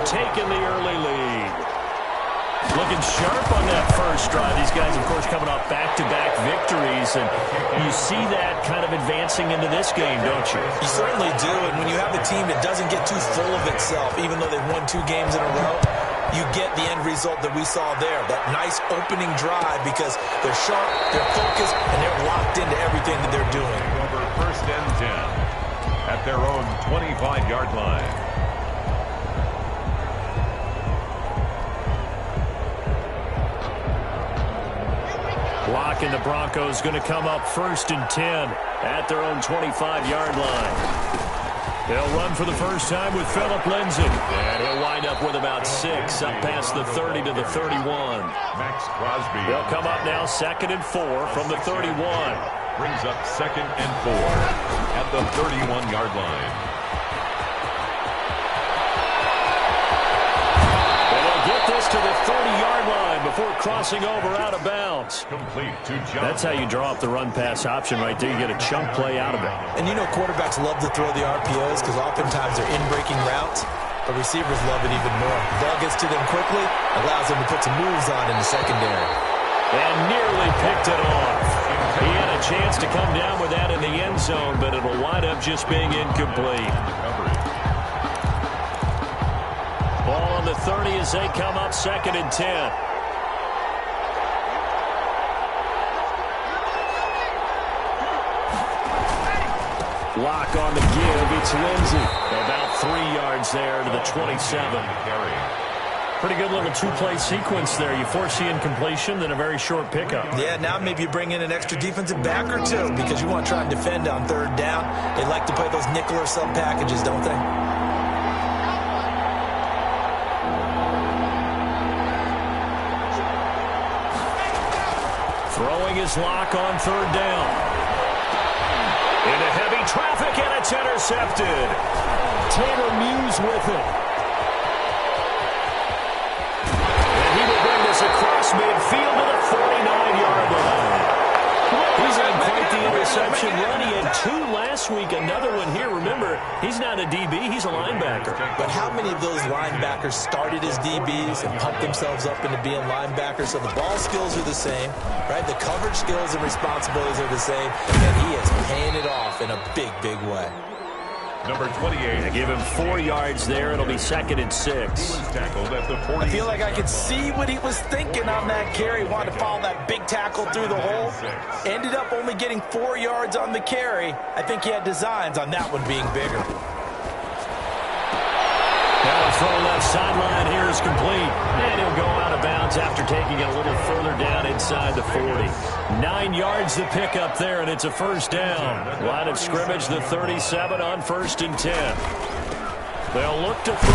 taken the early lead. Looking sharp on that first drive. These guys, of course, coming off back-to-back victories, and you see that kind of advancing into this game, don't you? You certainly do, and when you have a team that doesn't get too full of itself, even though they've won 2 games in a row, you get the end result that we saw there, that nice opening drive, because they're sharp, they're focused, and they're locked into everything that they're doing. Over first and 10 at their own 25-yard line. Blocking the Broncos going to come up first and 10 at their own 25-yard line. They'll run for the first time with Phillip Lindsay. And he'll wind up with about 6 up past the 30 to the 31. Max Crosby. They'll come up now 2nd and 4 from the 31. Brings up 2nd and 4 at the 31-yard line. Get this to the 30-yard line before crossing over out of bounds. Complete to John. That's how you draw up the run-pass option right there. You get a chunk play out of it. And you know quarterbacks love to throw the RPOs because oftentimes they're in-breaking routes, but receivers love it even more. The ball gets to them quickly, allows them to put some moves on in the secondary. And nearly picked it off. He had a chance to come down with that in the end zone, but it'll wind up just being incomplete. Ball on the 30 as they come up 2nd and 10. Lock on the give. It's Lindsay. About 3 yards there to the 27. Pretty good little 2-play sequence there. You force the incompletion, then a very short pickup. Yeah, now maybe you bring in an extra defensive back or 2 because you want to try and defend on 3rd down. They like to play those nickel or sub packages, don't they? Throwing his lock on 3rd down. Into heavy traffic, and it's intercepted. Taylor Muse with it. And he will bring this across midfield to the 49-yard line. He's had quite the interception run. He had 2 last week, another one here. Remember, he's not a DB, he's a linebacker. But how many of those linebackers started as DBs and pumped themselves up into being linebackers? So the ball skills are the same, right? The coverage skills and responsibilities are the same, and he is paying it off in a big, big way. Number 28. They give him 4 yards there. It'll be 2nd and 6. He was tackled at the 40. I feel like I could see what he was thinking on that carry. Wanted to follow that big tackle through the hole. Ended up only getting 4 yards on the carry. I think he had designs on that one being bigger. Now a throw left sideline here is complete. And he'll go out of bounds after taking it a little further down inside the 40. 9 yards to pick up there, and it's a first down. Line of scrimmage, the 37 on 1st and 10. They'll look to throw.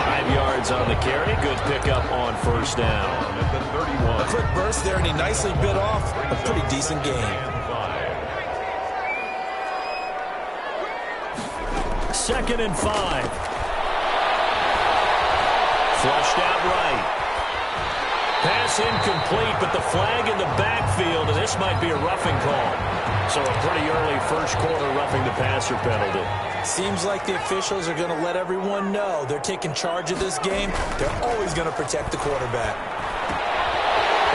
5 yards on the carry. Good pickup on 1st down. At the 31. A quick burst there, and he nicely bit off a pretty decent game. 2nd and 5. Flushed out right. Pass incomplete, but the flag in the backfield, and this might be a roughing call. So a pretty early first quarter roughing the passer penalty. Seems like the officials are going to let everyone know they're taking charge of this game. They're always going to protect the quarterback.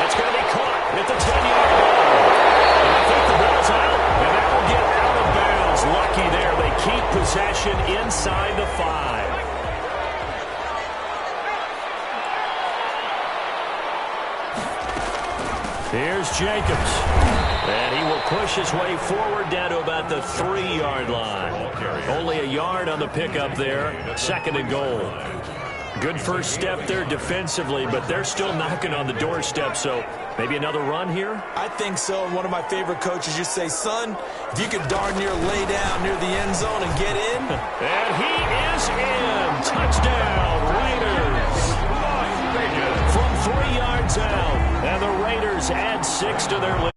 That's going to be caught at the 10-yard line. And I think the ball's out, and that will get out of bounds. Lucky there. They keep possession inside the 5. Here's Jacobs. And he will push his way forward down to about the 3-yard line. Only a yard on the pickup there. 2nd and goal. Good first step there defensively, but they're still knocking on the doorstep, so maybe another run here? I think so. And one of my favorite coaches used to say, son, if you could darn near lay down near the end zone and get in. And he is in. Touchdown, Raiders. From 3 yards out. And the Raiders add 6 to their lead.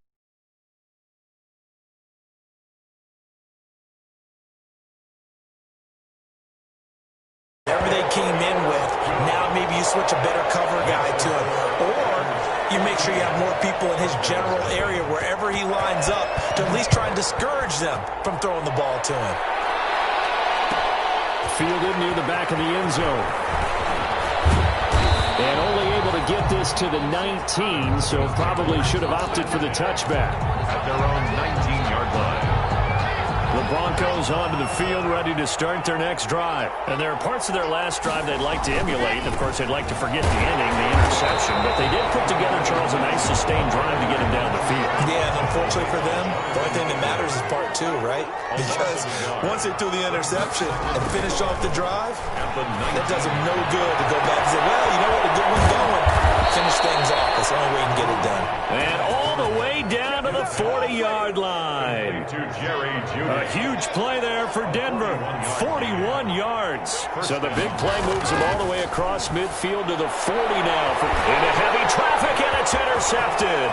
Whatever they came in with, now maybe you switch a better cover guy to him. Or you make sure you have more people in his general area wherever he lines up to at least try and discourage them from throwing the ball to him. fielded near the back of the end zone. And only able to get this to the 19, so probably should have opted for the touchback. At their own 19-yard line. The Broncos onto the field, ready to start their next drive. And there are parts of their last drive they'd like to emulate. Of course, they'd like to forget the ending, the interception. But they did put together, Charles, a nice sustained drive to get him down the field. Yeah, and unfortunately for them, the only thing that matters is part two, right? Because once they threw the interception and finished off the drive, that does them no good to go back and say, well, you know what, a good one's going. Finish things off. That's the only way you can get it done. And all the way down to the 40-yard line. A huge play there for Denver. 41 yards. So the big play moves him all the way across midfield to the 40 now. Into heavy traffic, and it's intercepted.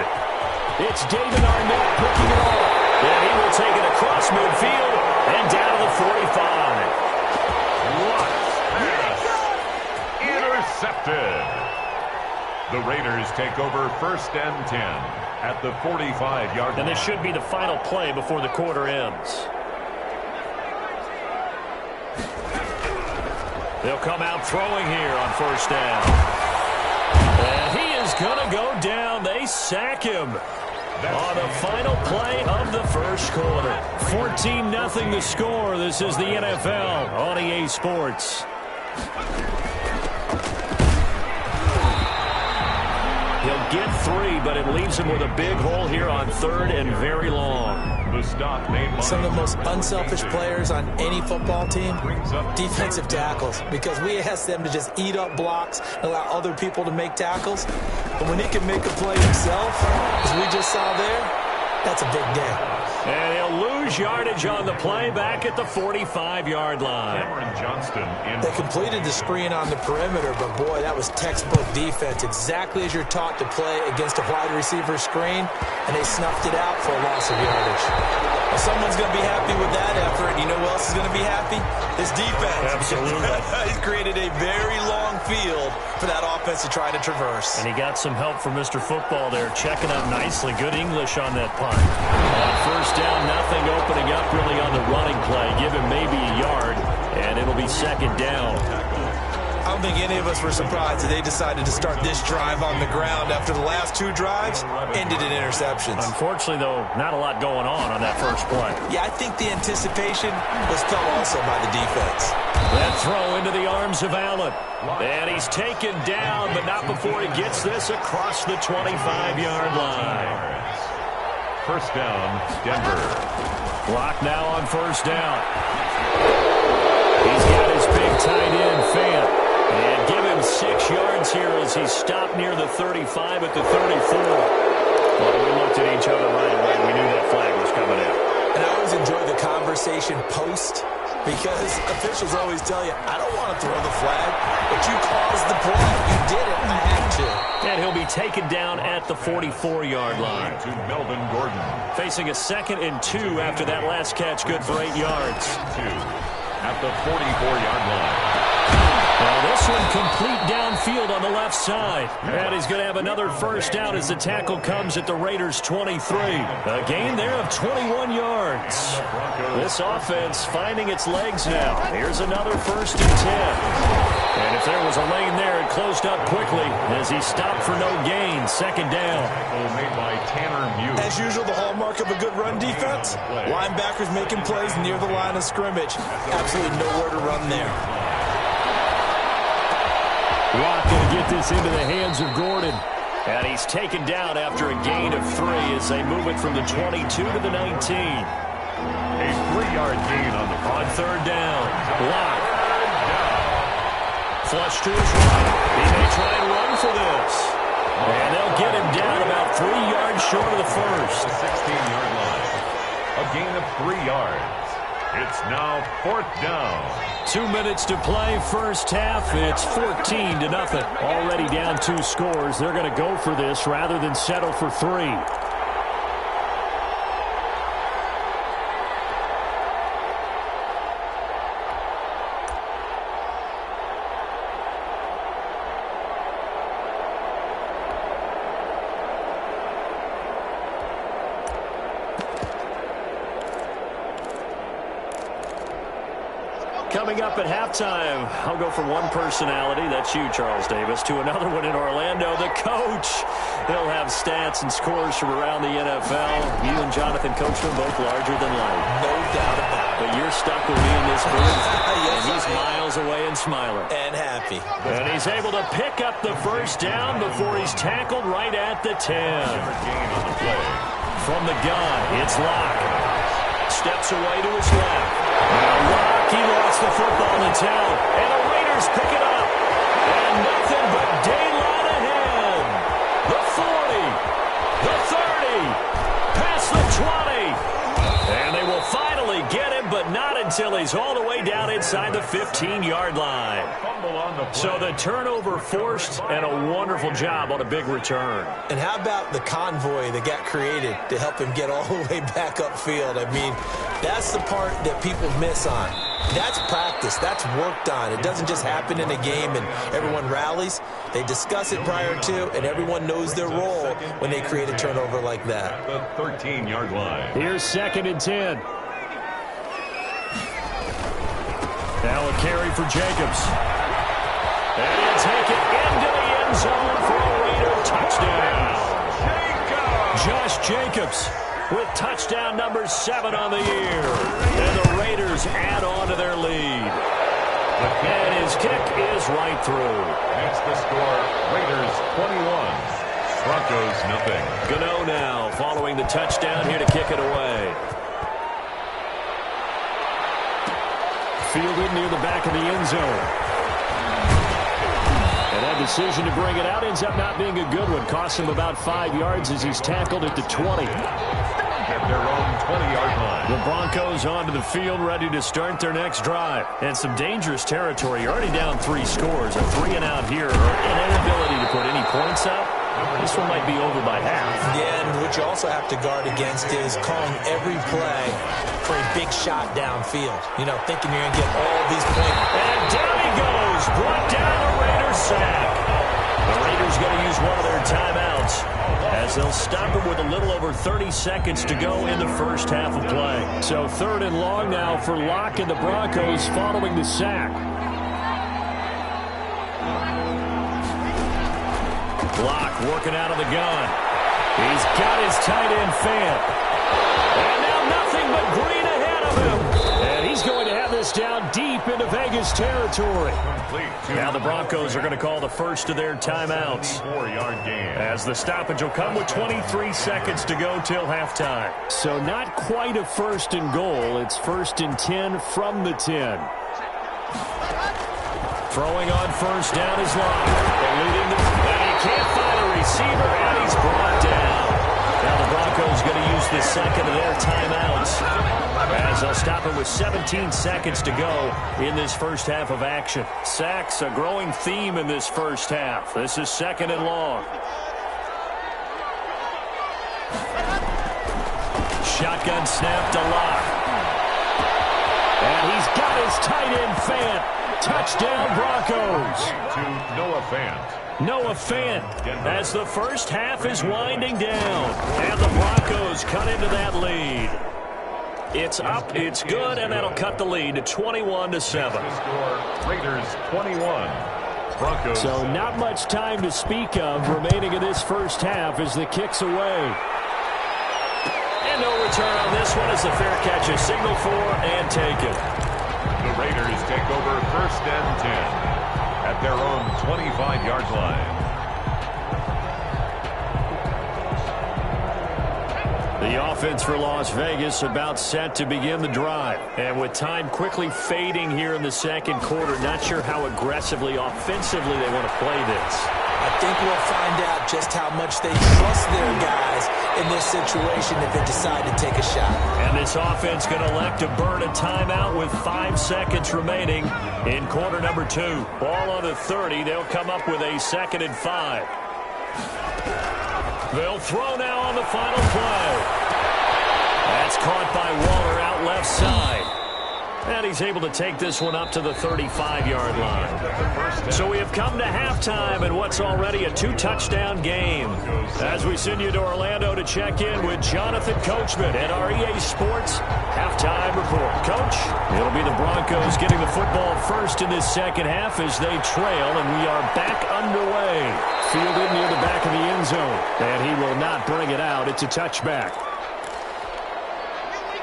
It's David Arnett picking it up. And he will take it across midfield and down to the 45. What pass! Intercepted. The Raiders take over 1st and 10 at the 45-yard line. And this should be the final play before the quarter ends. They'll come out throwing here on 1st down. And he is going to go down. They sack him on the final play of the first quarter. 14-0 the score. This is the NFL on EA Sports. He'll get 3, but it leaves him with a big hole here on 3rd and very long. The stop made some of the most unselfish players on any football team, defensive tackles, because we ask them to just eat up blocks and allow other people to make tackles. But when he can make a play himself, as we just saw there, that's a big day. And he'll lose yardage on the play back at the 45-yard line. They completed the screen on the perimeter, but boy, that was textbook defense. Exactly as you're taught to play against a wide receiver screen, and they snuffed it out for a loss of yardage. Well, someone's going to be happy with that effort. You know who else is going to be happy? His defense. Absolutely. He's created a very long field for that offense to try to traverse. And he got some help from Mr. Football there, checking up nicely. Good English on that punt. On 1st down, nothing opening up really on the running play. Give him maybe a yard, and it'll be 2nd down. I don't think any of us were surprised that they decided to start this drive on the ground after the last 2 drives ended in interceptions. Unfortunately, though, not a lot going on that first play. Yeah, I think the anticipation was felt also by the defense. That throw into the arms of Allen. And he's taken down, but not before he gets this across the 25-yard line. 1st down, Denver. Clock now on 1st down. He's got his big tight end, Fant. And give him 6 yards here as he stopped near the 35 at the 34. Well, we looked at each other right away. We knew that flag was coming out. And I always enjoy the conversation post, because officials always tell you, I don't want to throw the flag, but you caused the play. You did it. I had to. And he'll be taken down at the 44-yard line. To Melvin Gordon. Facing a 2nd and 2 after that last catch, good for 8 yards. 2 at the 44-yard line. Well, this one complete downfield on the left side. And he's going to have another 1st down as the tackle comes at the Raiders' 23. A gain there of 21 yards. This offense finding its legs now. Here's another 1st and 10. And if there was a lane there, it closed up quickly as he stopped for no gain. 2nd down. Made by Tanner Muse. As usual, the hallmark of a good run defense, linebackers making plays near the line of scrimmage. Absolutely nowhere to run there. Watt going to get this into the hands of Gordon. And he's taken down after a gain of 3 as they move it from the 22 to the 19. A 3-yard gain on 3rd down. Watt. Flush to his right. He may try and run for this. And they'll get him down about 3 yards short of the 1st. 16-yard line. A gain of 3 yards. It's now 4th down. 2 minutes to play, 1st half. It's 14-0. Already down 2 scores. They're going to go for this rather than settle for 3. Coming up at halftime, I'll go from one personality, that's you, Charles Davis, to another one in Orlando, the coach. He'll have stats and scores from around the NFL. You and Jonathan Coachman both larger than life. No doubt about it. But you're stuck with me in this booth, and he's miles away and smiling. And happy. And he's able to pick up the first down before he's tackled right at the 10. From the gun, it's Locke. Steps away to his left. Now Locke, he lost the football to Tell. And the Raiders pick it up. And nothing but daylight ahead. The 40. The 30. Past the 20. And they will finally get him, but not until he's all the way down inside the 15-yard line. So the turnover forced, and a wonderful job on a big return. And how about the convoy that got created to help him get all the way back upfield? I mean, that's the part that people miss on. That's practice. That's worked on. It doesn't just happen in a game and everyone rallies. They discuss it prior to, and everyone knows their role when they create a turnover like that. The 13-yard line. Here's 2nd and 10. Now a carry for Jacobs. And he'll take it into the end zone for a Raider touchdown. Josh Jacobs with touchdown number 7 on the year. And the Raiders add on to their lead. And his kick is right through. That's the score. Raiders 21. Broncos nothing. Gano now following the touchdown here to kick it away. Fielded near the back of the end zone. And that decision to bring it out ends up not being a good one. Costs him about 5 yards as he's tackled at the 20. At their own 20-yard line. The Broncos onto the field, ready to start their next drive. And some dangerous territory. You're already down 3 scores. A 3-and-out here, or an inability to put any points up. This one might be over by half. Yeah, and what you also have to guard against is calling every play for a big shot downfield. You know, thinking you're going to get all these points. And down he goes. Brought down the Raiders sack. The Raiders going to use one of their timeouts as they'll stop him with a little over 30 seconds to go in the first half of play. So 3rd and long now for Locke and the Broncos following the sack. Locke working out of the gun. He's got his tight end fan. And now nothing but green ahead of him. And he's going to have this down deep into Vegas territory. Now the Broncos are going to call the first of their timeouts. 4-yard gain. As the stoppage will come with 23 seconds to go till halftime. So not quite a 1st and goal. It's 1st and 10 from the 10. Throwing on first down is Locke. And he can't find a receiver, and he's brought down. Now the Broncos going to use the second of their timeouts as they'll stop it with 17 seconds to go in this first half of action. Sacks, a growing theme in this first half. This is 2nd and long. Shotgun snap to Locke. And he's got his tight end Fant. Touchdown Broncos. To Noah Fant. Noah Fant as the first half is winding down. And the Broncos cut into that lead. It's up, it's good, and that'll cut the lead to 21-7. Score, Raiders 21. Broncos. So not much time to speak of remaining in this first half as the kick's away. And no return on this one as the fair catch is signaled for and taken. The Raiders take over 1st and 10 at their own 25-yard line. The offense for Las Vegas about set to begin the drive. And with time quickly fading here in the second quarter, not sure how aggressively, offensively they want to play this. I think we'll find out just how much they trust their guys in this situation if they decide to take a shot. And this offense going to elect to burn a timeout with 5 seconds remaining in quarter number 2. Ball on the 30. They'll come up with a 2nd and 5. They'll throw now on the final play. That's caught by Waller out left side. And he's able to take this one up to the 35-yard line. So we have come to halftime in what's already a 2-touchdown game. As we send you to Orlando to check in with Jonathan Coachman at our EA Sports Halftime Report. Coach, it'll be the Broncos getting the football first in this second half as they trail, and we are back underway. Fielded near the back of the end zone, and he will not bring it out. It's a touchback.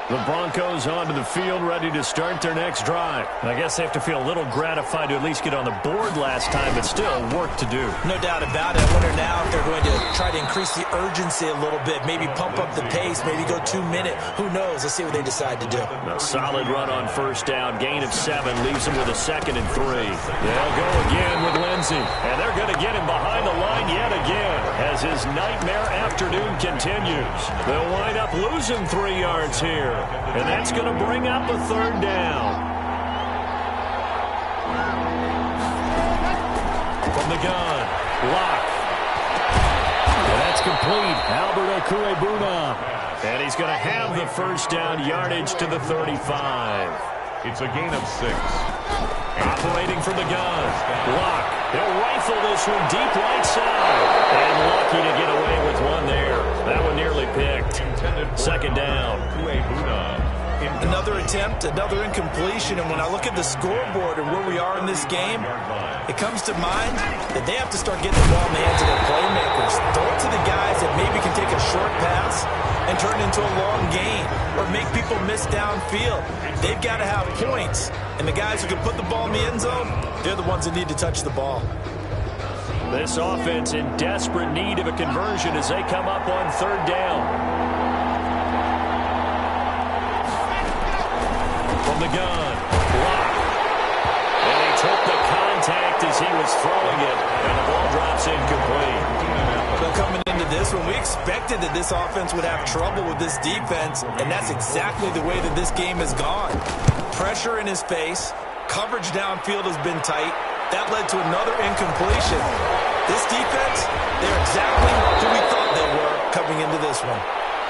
The Broncos onto the field, ready to start their next drive. I guess they have to feel a little gratified to at least get on the board last time, but still work to do. No doubt about it. I wonder now if they're going to try to increase the urgency a little bit, maybe pump up the pace, maybe go 2-minute. Who knows? Let's see what they decide to do. A solid run on first down, gain of 7, leaves them with a 2nd and 3. They'll go again with Lindsey, and they're going to get him behind the line yet again as his nightmare afternoon continues. They'll wind up losing 3 yards here. And that's going to bring up a 3rd down. From the gun, Locke. And that's complete. Albert Okuebuna. And he's going to have the first down yardage to the 35. It's a gain of 6. Operating from the gun, Locke. He'll rifle this one deep right side. And lucky to get away with one there. That one nearly picked. 2nd down. Another attempt, another incompletion, and when I look at the scoreboard and where we are in this game, it comes to mind that they have to start getting the ball in the hands of their playmakers. Throw it to the guys that maybe can take a short pass and turn it into a long gain or make people miss downfield. They've got to have points, and the guys who can put the ball in the end zone, they're the ones that need to touch the ball. This offense in desperate need of a conversion as they come up on 3rd down. From the gun, Locke. And he took the contact as he was throwing it, and the ball drops incomplete. Well, coming into this one, we expected that this offense would have trouble with this defense, and that's exactly the way that this game has gone. Pressure in his face, coverage downfield has been tight. That led to another incompletion. This defense, they're exactly who we thought they were coming into this one.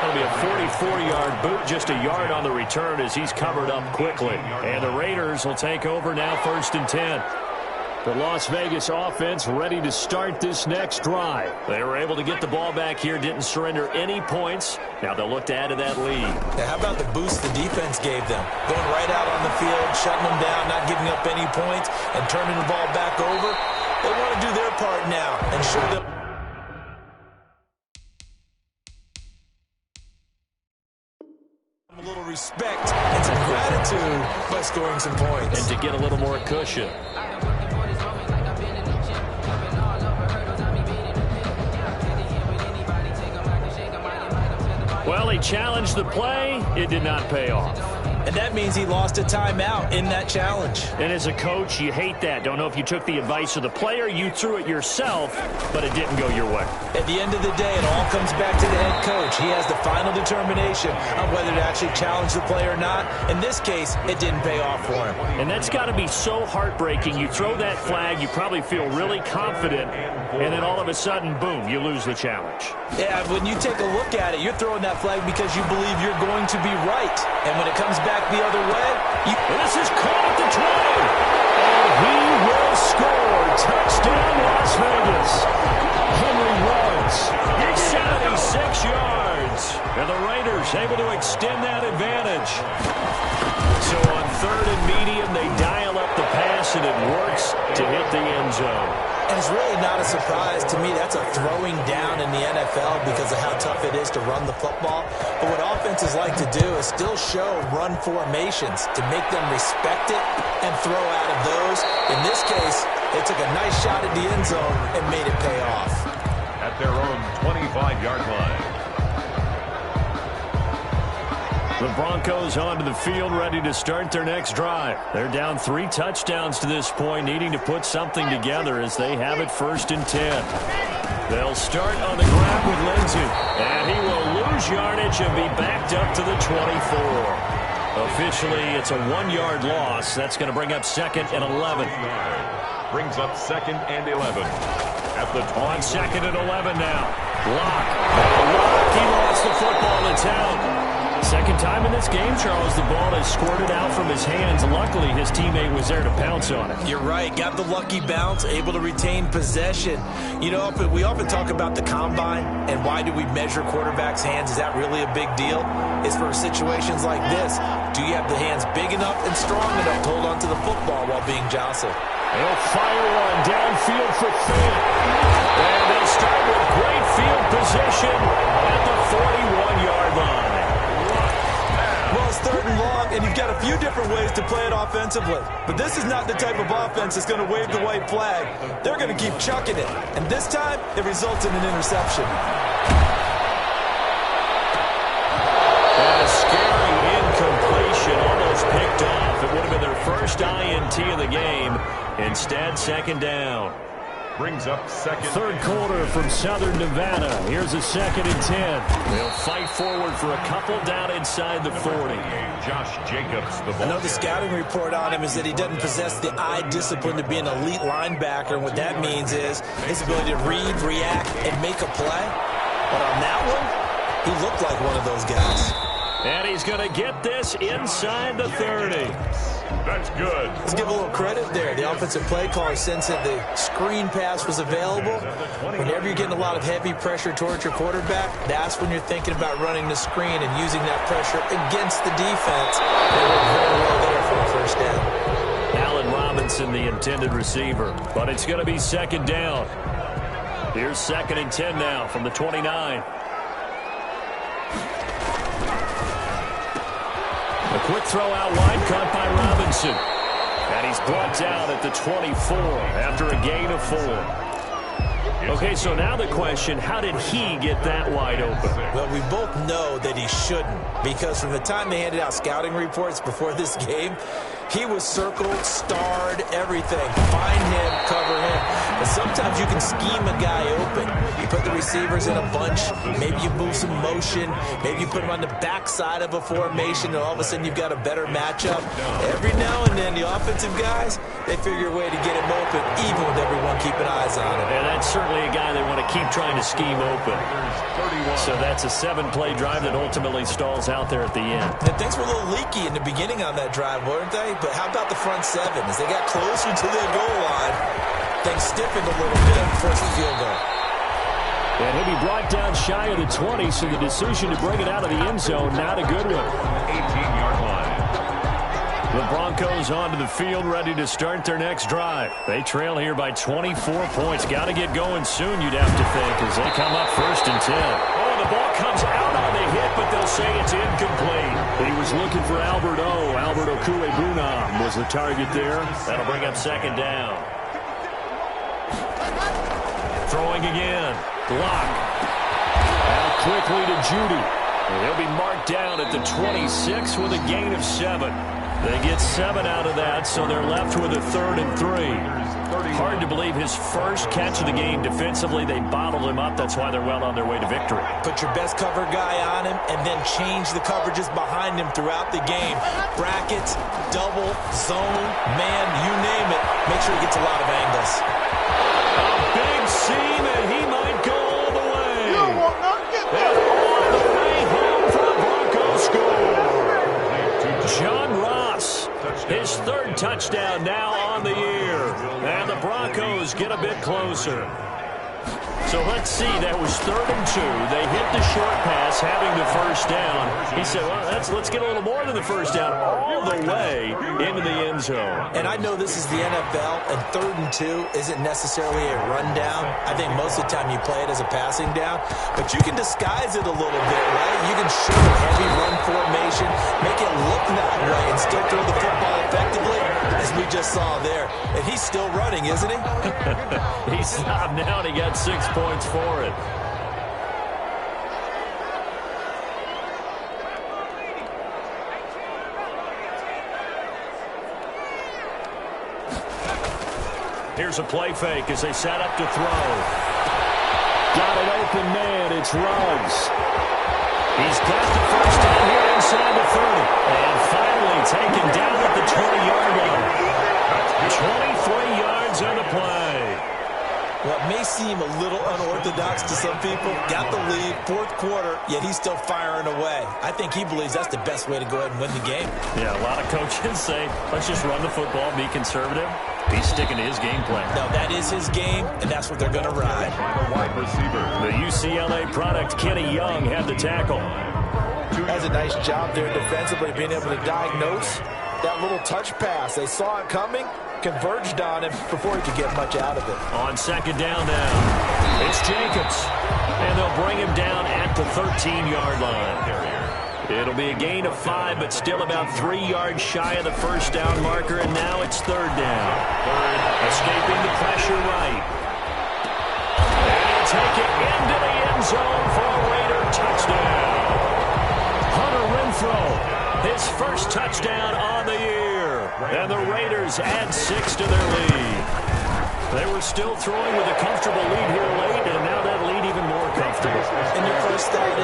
That'll be a 44-yard boot, just a yard on the return as he's covered up quickly. And the Raiders will take over now 1st and 10. The Las Vegas offense ready to start this next drive. They were able to get the ball back here, didn't surrender any points. Now they'll look to add to that lead. Yeah, how about the boost the defense gave them? Going right out on the field, shutting them down, not giving up any points, and turning the ball back over. They want to do their part now and show them. A little respect and some gratitude by scoring some points. And to get a little more cushion. Well, he challenged the play. It did not pay off. And that means he lost a timeout in that challenge. And as a coach, you hate that. Don't know if you took the advice of the player, you threw it yourself, but it didn't go your way. At the end of the day, it all comes back to the head coach. He has the final determination on whether to actually challenge the play or not. In this case, it didn't pay off for him. And that's got to be so heartbreaking. You throw that flag, you probably feel really confident, and then all of a sudden, boom, you lose the challenge. Yeah, when you take a look at it, you're throwing that flag because you believe you're going to be right. And when it comes back the other way, this is caught at the 20. And he will score. Touchdown, Las Vegas. Henry runs. 76 yards. And the Raiders able to extend that advantage. So on 3rd and medium, they dial up the pass, and it works to hit the end zone. And it's really not a surprise to me. That's a throwing down in the NFL because of how tough it is to run the football. But what offenses like to do is still show run formations to make them respect it and throw out of those. In this case, they took a nice shot at the end zone and made it pay off. At their own 25-yard line. The Broncos onto the field, ready to start their next drive. They're down 3 touchdowns to this point, needing to put something together as they have it 1st and 10. They'll start on the ground with Lindsey, and he will lose yardage and be backed up to the 24. Officially, it's a 1-yard loss. That's going to bring up 2nd and 11. Brings up 2nd and 11. At the 20. On 2nd and 11 now. Locke. He lost the football. It's out. Second time in this game, Charles, the ball has squirted out from his hands. Luckily, his teammate was there to pounce on it. You're right. Got the lucky bounce, able to retain possession. You know, we often talk about the combine and why do we measure quarterbacks' hands. Is that really a big deal? It's for situations like this. Do you have the hands big enough and strong enough to hold on to the football while being jostled? They'll fire one downfield for Finn. And they'll start with great field position at the 41-yard line. Well, it's third and long, and you've got a few different ways to play it offensively. But this is not the type of offense that's going to wave the white flag. They're going to keep chucking it. And this time, it results in an interception. And a scary incompletion, almost picked off. It would have been their first INT of the game. Instead, second down. Brings up second. Third quarter from Southern Nevada. Here's a 2nd and 10. They'll fight forward for a couple down inside the 40. Josh Jacobs, the ball. I know the scouting report on him is that he doesn't possess the eye discipline to be an elite linebacker. And what that means is his ability to read, react, and make a play. But on that one, he looked like one of those guys. And he's going to get this inside the 30. That's good. Let's give a little credit there. The offensive play caller sensed that the screen pass was available. Whenever you're getting a lot of heavy pressure towards your quarterback, that's when you're thinking about running the screen and using that pressure against the defense. They worked very well there for a first down. Allen Robinson, the intended receiver. But it's going to be second down. Here's 2nd and 10 now from the 29. A quick throw out wide, caught by Robinson. And he's brought down at the 24 after a gain of 4. Okay, so now the question, how did he get that wide open? Well, we both know that he shouldn't, because from the time they handed out scouting reports before this game, he was circled, starred, everything. Find him, cover him. But sometimes you can scheme a guy open. You put the receivers in a bunch. Maybe you move some motion. Maybe you put them on the backside of a formation, and all of a sudden you've got a better matchup. Every now and then, the offensive guys, they figure a way to get him open, even with everyone keeping eyes on him. And that's certainly a guy they want to keep trying to scheme open. So that's a 7-play drive that ultimately stalls out there at the end. And things were a little leaky in the beginning on that drive, weren't they? But how about the front 7? As they got closer to the goal line, things stiffened a little bit and forced the field goal. And he'll be brought down shy of the 20, so the decision to bring it out of the end zone, not a good one. 18-yard line. The Broncos onto the field, ready to start their next drive. They trail here by 24 points. Got to get going soon, you'd have to think, as they come up 1st and 10. Oh, the ball comes out on the hit, but they'll say it's incomplete. He was looking for Albert O. Albert Okuebunam was the target there. That'll bring up 2nd down. Throwing again. Block. Out quickly to Judy. And he'll be marked down at the 26 with a gain of 7. They get 7 out of that, so they're left with a 3rd and 3. Hard to believe his first catch of the game defensively. They bottled him up. That's why they're well on their way to victory. Put your best cover guy on him and then change the coverages behind him throughout the game. Brackets, double, zone, man, you name it. Make sure he gets a lot of angles. A big seam, and he might go all the way. And all the way home for the Broncos score. John Ross, his 3rd touchdown now on the year. And the Broncos get a bit closer. So let's see, that was 3rd and 2. They hit the short pass, having the first down. He said, well, let's get a little more than the first down, all the way into the end zone. And I know this is the NFL, and 3rd and 2 isn't necessarily a rundown. I think most of the time you play it as a passing down. But you can disguise it a little bit, right? You can show a heavy run formation, make it look that way, and still throw the football effectively, as we just saw there. And he's still running, isn't he? He stopped now, and he got 6 points for it. Here's a play fake as they set up to throw. Got an open man. It's Ruggs. He's got the first down here inside the 30. And finally taken down at the 20-yard line. 23 yards on the play. Well, it may seem a little unorthodox to some people. Got the lead, fourth quarter, yet he's still firing away. I think he believes that's the best way to go ahead and win the game. Yeah, a lot of coaches say, let's just run the football, be conservative. He's sticking to his game plan. No, that is his game, and that's what they're going to ride. The wide receiver. The UCLA product, Kenny Young, had the tackle. Has a nice job there defensively, being able to diagnose that little touch pass. They saw it coming, converged on him before he could get much out of it. On second down now, it's Jacobs. And they'll bring him down at the 13-yard line. It'll be a gain of 5, but still about 3 yards shy of the first down marker, and now it's third down. Escaping the pressure right. And he'll take it into the end zone for a Raider touchdown. Hunter Renfrow, his first touchdown on the year. And the Raiders add 6 to their lead. They were still throwing with a comfortable lead here late, and now that lead even more comfortable. And your first thought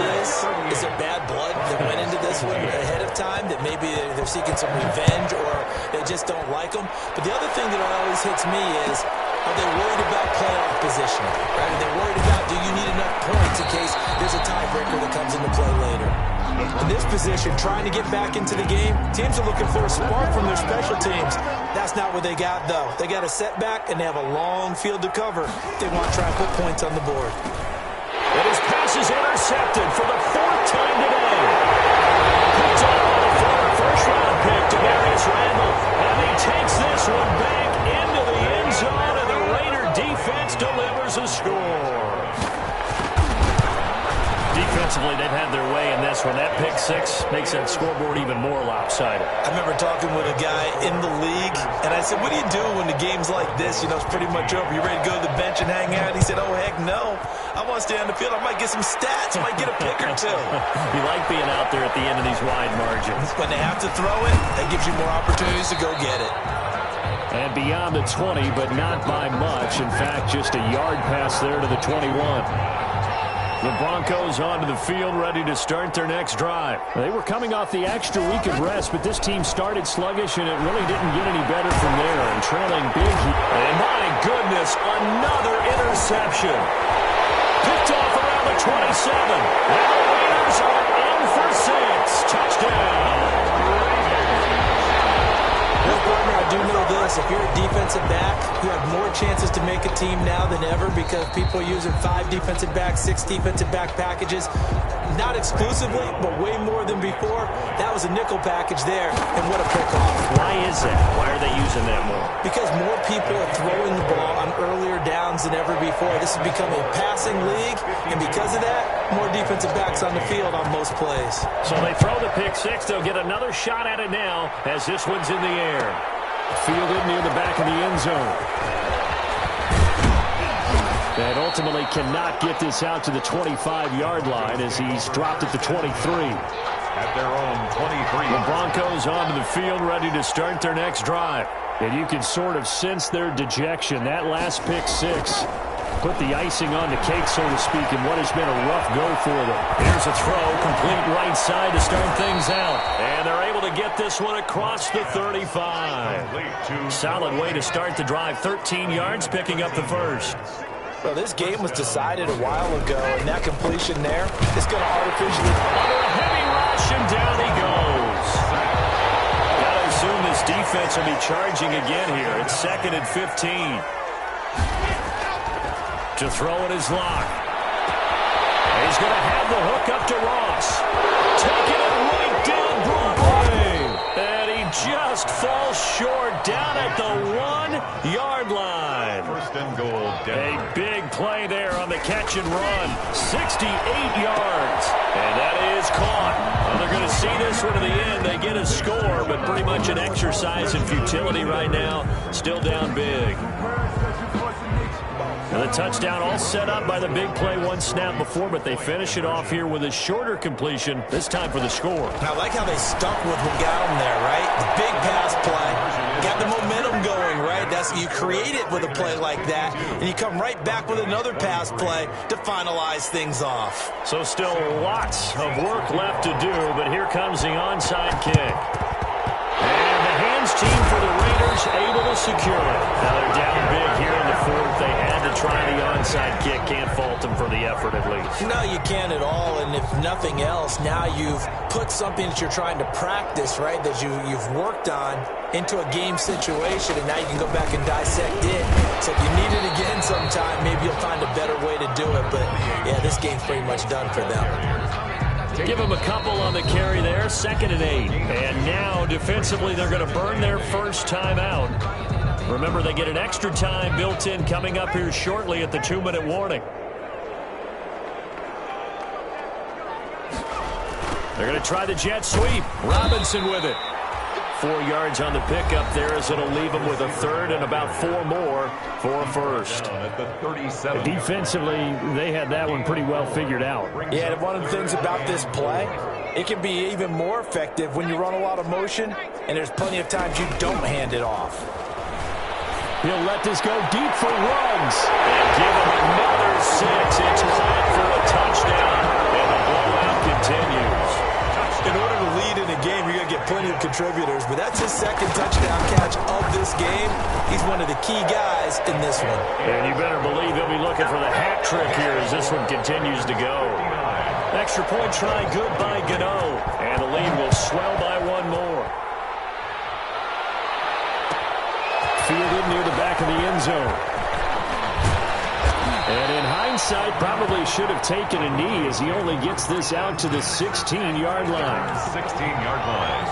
is it bad blood that went into this one ahead of time, that maybe they're seeking some revenge or they just don't like them? But the other thing that always hits me is, are they worried about playoff positioning? Right? Are they worried about, do you need enough points in case there's a tiebreaker that comes into play later? In this position, trying to get back into the game, teams are looking for a spark from their special teams. That's not what they got, though. They got a setback, and they have a long field to cover. They want to try and put points on the board. And his pass is intercepted for the 4th time today. Picked up by the former first-round pick, Demarius Randall. And he takes this one back into the end zone, and the Raider defense delivers a score. Defensively, they've had their way in this one. That pick 6 makes that scoreboard even more lopsided. I remember talking with a guy in the league, and I said, what do you do when the game's like this? You know, it's pretty much over. You ready to go to the bench and hang out? He said, oh, heck no. I want to stay on the field. I might get some stats. I might get a pick or two. You like being out there at the end of these wide margins. When they have to throw it, that gives you more opportunities to go get it. And beyond the 20, but not by much. In fact, just a yard pass there to the 21. The Broncos onto the field, ready to start their next drive. They were coming off the extra week of rest, but this team started sluggish, and it really didn't get any better from there. And trailing big. And my goodness, another interception. Picked off around the 27. Now the Raiders are in for 6. Touchdown. I do know this. If you're a defensive back, you have more chances to make a team now than ever because people are using 5 defensive backs, 6 defensive back packages. Not exclusively, but way more than before. That was a nickel package there, and what a pickoff. Why is that? Why are they using that more? Because more people are throwing the ball on earlier downs than ever before. This has become a passing league, and because of that, more defensive backs on the field on most plays. So they throw the pick 6. They'll get another shot at it now as this one's in the air. Fielded near the back of the end zone. And ultimately cannot get this out to the 25-yard line as he's dropped at the 23. At their own 23. The Broncos onto the field, ready to start their next drive. And you can sort of sense their dejection. That last pick 6 put the icing on the cake, so to speak, in what has been a rough go for them. Here's a throw, complete right side to start things out. And they're able to get this one across the 35. Solid way to start the drive. 13 yards, picking up the first. Well, this game was decided a while ago, and that completion there is going to artificially... Under a heavy rush, and down he goes. Gotta assume this defense will be charging again here. It's 2nd and 15. To throw it is Locke. He's going to have the hook up to Ross. Taking it right down Broadway. And he just falls short down at the 1-yard line. 1st and goal. A big play there on the catch and run. 68 yards. And that is caught. Well, they're going to see this one to the end. They get a score, but pretty much an exercise in futility right now. Still down big. And the touchdown all set up by the big play 1 snap before, but they finish it off here with a shorter completion, this time for the score. I like how they stuck with what got them there, right? The big pass play. Got the momentum going, right? You create it with a play like that, and you come right back with another pass play to finalize things off. So still lots of work left to do, but here comes the onside kick. And the hands team for the Raiders able to secure it. Now they're down big here in the 4th. They had to try the onside kick. Can't fault him for the effort, at least. No, you can't at all. And if nothing else, now you've put something that you're trying to practice, right, that you've worked on into a game situation, and now you can go back and dissect it. So if you need it again sometime, maybe you'll find a better way to do it. But, yeah, this game's pretty much done for them. Give them a couple on the carry there, 2nd and 8. And now, defensively, they're going to burn their first time out. Remember, they get an extra time built in coming up here shortly at the 2-minute warning. They're going to try the jet sweep. Robinson with it. 4 yards on the pickup there as it'll leave them with a third and about 4 more for a first. Defensively, they had that one pretty well figured out. Yeah, and one of the things about this play, it can be even more effective when you run a lot of motion, and there's plenty of times you don't hand it off. He'll let this go deep for Ruggs. And give him another 6. It's caught for a touchdown, and the blowout continues. In order to lead in a game, you're going to get plenty of contributors, but that's his 2nd touchdown catch of this game. He's one of the key guys in this one. And you better believe he'll be looking for the hat trick here as this one continues to go. Extra point try good by Gano, and the lead will swell by 1 more. Fielded near the back of the end zone. And in hindsight, probably should have taken a knee as he only gets this out to the 16-yard line. 16-yard line.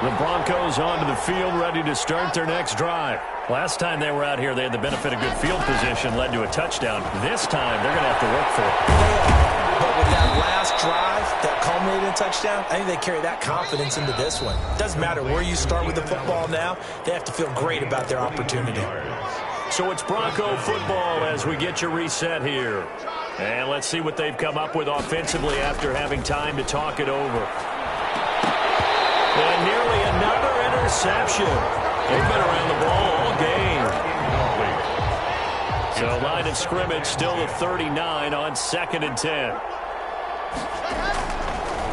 The Broncos onto the field, ready to start their next drive. Last time they were out here, they had the benefit of good field position, led to a touchdown. This time, they're going to have to work for it. But with that last drive, that culminated in a touchdown, I think they carry that confidence into this one. Doesn't matter where you start with the football now, they have to feel great about their opportunity. So it's Bronco football as we get you reset here. And let's see what they've come up with offensively after having time to talk it over. And nearly another interception. They've been around the ball all game. So line of scrimmage still the 39 on 2nd and 10.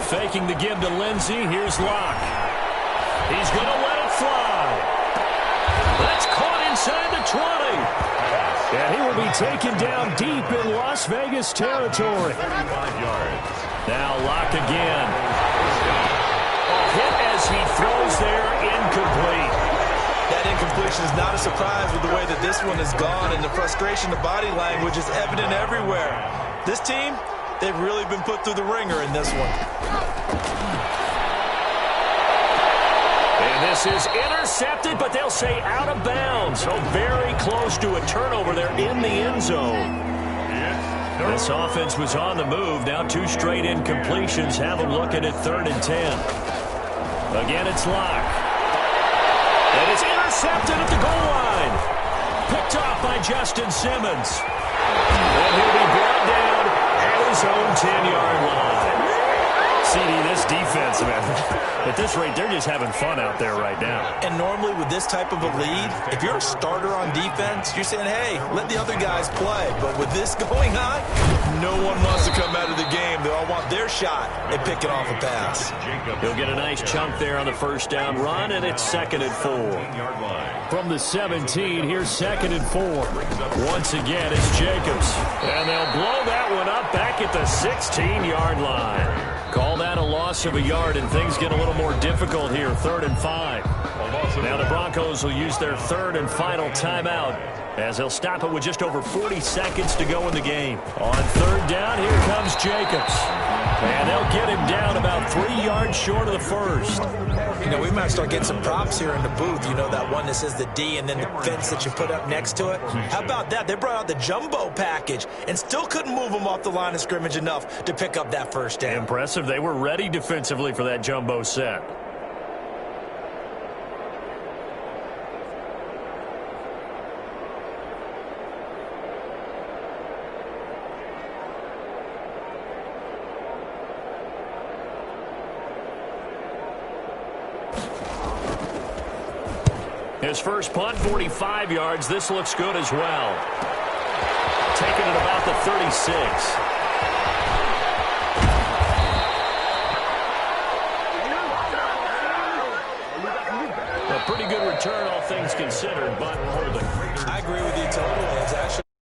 Faking the give to Lindsey. Here's Locke. He's going to let it fly. That's caught inside the 20. And he will be taken down deep in Las Vegas territory. 35 yards. Now Locke again. Hit as he throws there, incomplete. That incompletion is not a surprise with the way that this one has gone, and the frustration, the body language is evident everywhere. This team, they've really been put through the ringer in this one. And this is intercepted, but they'll say out of bounds. So very close to a turnover there in the end zone. This offense was on the move. Now 2 straight incompletions have them looking at 3rd and 10. Again, it's Locke. And it's intercepted at the goal line. Picked off by Justin Simmons. And he'll be brought down at his own 10-yard line. CD, this defense, man, at this rate, they're just having fun out there right now. And normally with this type of a lead, if you're a starter on defense, you're saying, hey, let the other guys play. But with this going on, no one wants to come out of the game. They all want their shot at picking off a pass. He'll get a nice chunk there on the first down run, and it's 2nd and 4. From the 17, here's 2nd and 4. Once again, it's Jacobs. And they'll blow that one up back at the 16-yard line. Call that a loss of a yard, and things get a little more difficult here, 3rd and 5. Now the Broncos will use their 3rd and final timeout as they'll stop it with just over 40 seconds to go in the game. On 3rd down, here comes Jacobs. And they'll get him down about 3 yards short of the first. You know, we might start getting some props here in the booth. You know, that one that says the D and then the fence that you put up next to it. How about that? They brought out the jumbo package and still couldn't move them off the line of scrimmage enough to pick up that first down. Impressive. They were ready defensively for that jumbo set. His first punt, 45 yards. This looks good as well. Taken at about the 36. A pretty good return, all things considered, but holding. I agree with you totally.